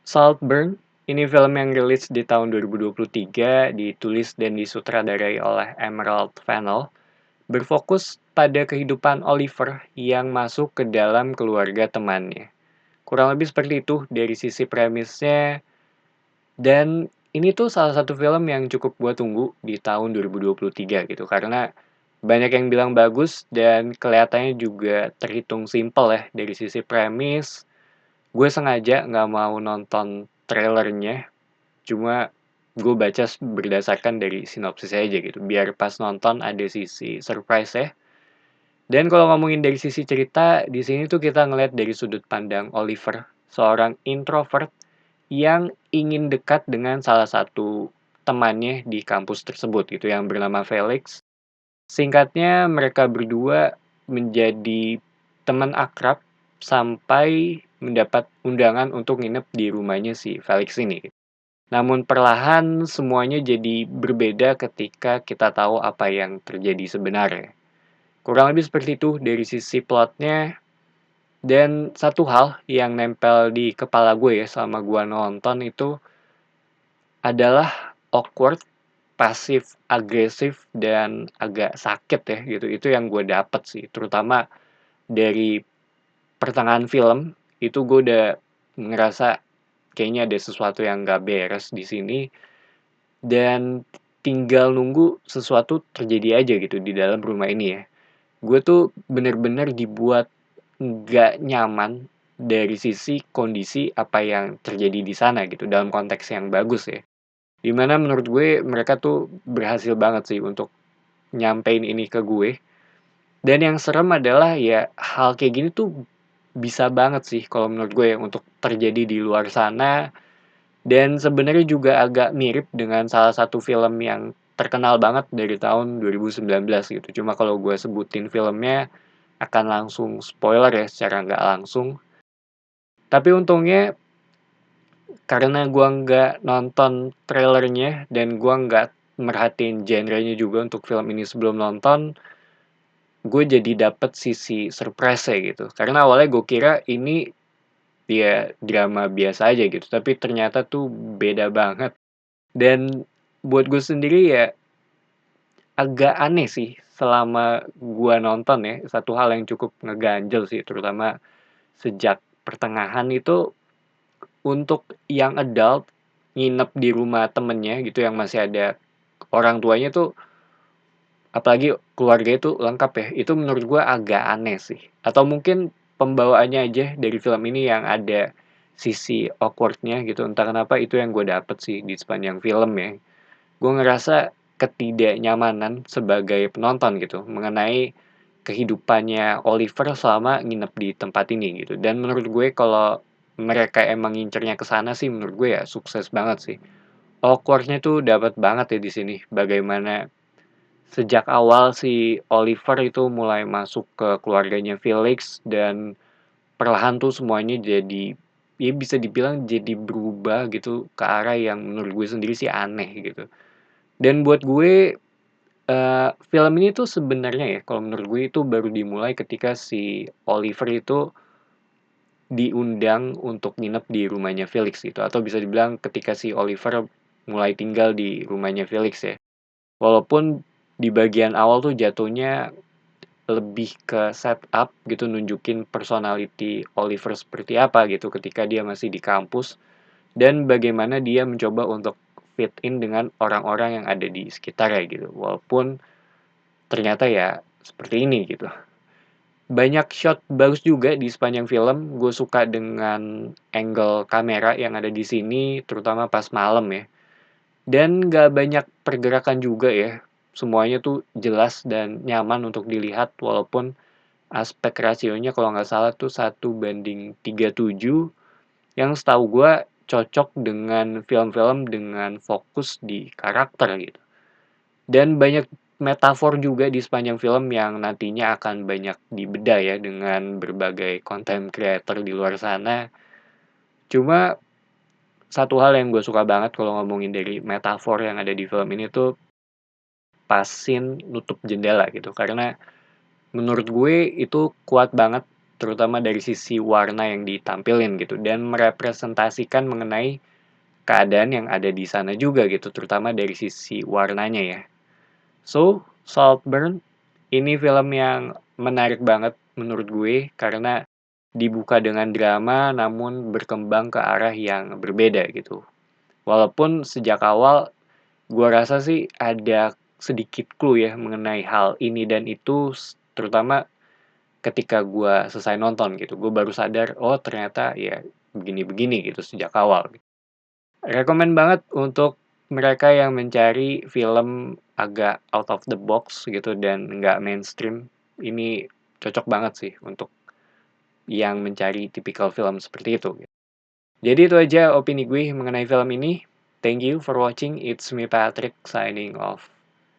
Saltburn, ini film yang rilis di tahun 2023, ditulis dan disutradarai oleh Emerald Fennell, berfokus pada kehidupan Oliver yang masuk ke dalam keluarga temannya. Kurang lebih seperti itu dari sisi premisnya, dan ini tuh salah satu film yang cukup gua tunggu di tahun 2023 gitu, karena banyak yang bilang bagus dan kelihatannya juga terhitung simpel ya dari sisi premis. Gue sengaja nggak mau nonton trailernya, cuma gue baca berdasarkan dari sinopsis aja gitu, biar pas nonton ada sisi surprise ya. Dan kalau ngomongin dari sisi cerita, di sini tuh kita ngeliat dari sudut pandang Oliver, seorang introvert yang ingin dekat dengan salah satu temannya di kampus tersebut gitu yang bernama Felix. Singkatnya mereka berdua menjadi teman akrab sampai mendapat undangan untuk nginep di rumahnya si Felix ini. Namun perlahan semuanya jadi berbeda ketika kita tahu apa yang terjadi sebenarnya. Kurang lebih seperti itu dari sisi plotnya. Dan satu hal yang nempel di kepala gue ya selama gue nonton itu adalah awkward, pasif, agresif, dan agak sakit ya gitu. Itu yang gue dapet sih, terutama dari pertengahan film, itu gue udah ngerasa kayaknya ada sesuatu yang nggak beres di sini, dan tinggal nunggu sesuatu terjadi aja gitu di dalam rumah ini ya. Gue tuh bener-bener dibuat nggak nyaman dari sisi kondisi apa yang terjadi di sana gitu, dalam konteks yang bagus ya. Dimana menurut gue mereka tuh berhasil banget sih untuk nyampein ini ke gue. Dan yang serem adalah ya hal kayak gini tuh bisa banget sih kalau menurut gue ya untuk terjadi di luar sana, dan sebenarnya juga agak mirip dengan salah satu film yang terkenal banget dari tahun 2019 gitu. Cuma kalau gue sebutin filmnya akan langsung spoiler ya secara nggak langsung. Tapi untungnya karena gua nggak nonton trailernya dan gua nggak merhatiin genrenya juga untuk film ini sebelum nonton, gue jadi dapet sisi surprise-nya gitu. Karena awalnya gue kira ini ya drama biasa aja gitu, tapi ternyata tuh beda banget. Dan buat gue sendiri ya agak aneh sih selama gua nonton ya, satu hal yang cukup ngeganjel sih, terutama sejak pertengahan itu untuk yang adult nginep di rumah temennya gitu yang masih ada orang tuanya tuh, apalagi keluarga itu lengkap ya, itu menurut gua agak aneh sih. Atau mungkin pembawaannya aja dari film ini yang ada sisi awkward-nya gitu, entah kenapa itu yang gue dapet sih di sepanjang film ya. Gue ngerasa ketidaknyamanan sebagai penonton gitu, mengenai kehidupannya Oliver selama nginep di tempat ini gitu. Dan menurut gue kalau mereka emang ngincernya ke sana sih menurut gue ya sukses banget sih. Awkward-nya tuh dapat banget ya di sini. Bagaimana sejak awal si Oliver itu mulai masuk ke keluarganya Felix dan perlahan tuh semuanya jadi ya bisa dibilang jadi berubah gitu ke arah yang menurut gue sendiri sih aneh gitu. Dan buat gue film ini tuh sebenarnya ya kalau menurut gue itu baru dimulai ketika si Oliver itu diundang untuk nginep di rumahnya Felix gitu, atau bisa dibilang ketika si Oliver mulai tinggal di rumahnya Felix ya. Walaupun di bagian awal tuh jatuhnya lebih ke setup gitu, nunjukin personality Oliver seperti apa gitu ketika dia masih di kampus, dan bagaimana dia mencoba untuk fit in dengan orang-orang yang ada di sekitarnya gitu. Walaupun ternyata ya seperti ini gitu. Banyak shot bagus juga di sepanjang film. Gue suka dengan angle kamera yang ada di sini, terutama pas malam ya. Dan gak banyak pergerakan juga ya. Semuanya tuh jelas dan nyaman untuk dilihat, walaupun aspek rasionya kalau nggak salah tuh 1:37, yang setahu gue cocok dengan film-film dengan fokus di karakter gitu. Dan banyak metafor juga di sepanjang film yang nantinya akan banyak dibedah ya dengan berbagai content creator di luar sana. Cuma satu hal yang gue suka banget kalau ngomongin dari metafor yang ada di film ini tuh pas scene nutup jendela gitu. Karena menurut gue itu kuat banget terutama dari sisi warna yang ditampilin gitu, dan merepresentasikan mengenai keadaan yang ada di sana juga gitu, terutama dari sisi warnanya ya. So, Saltburn ini film yang menarik banget menurut gue karena dibuka dengan drama namun berkembang ke arah yang berbeda gitu. Walaupun sejak awal gua rasa sih ada sedikit clue ya mengenai hal ini dan itu terutama ketika gua selesai nonton gitu. Gue baru sadar, oh ternyata ya begini-begini gitu sejak awal. Rekomen banget untuk mereka yang mencari film agak out of the box gitu dan nggak mainstream. Ini cocok banget sih untuk yang mencari tipikal film seperti itu. Jadi itu aja opini gue mengenai film ini. Thank you for watching. It's me Patrick signing off.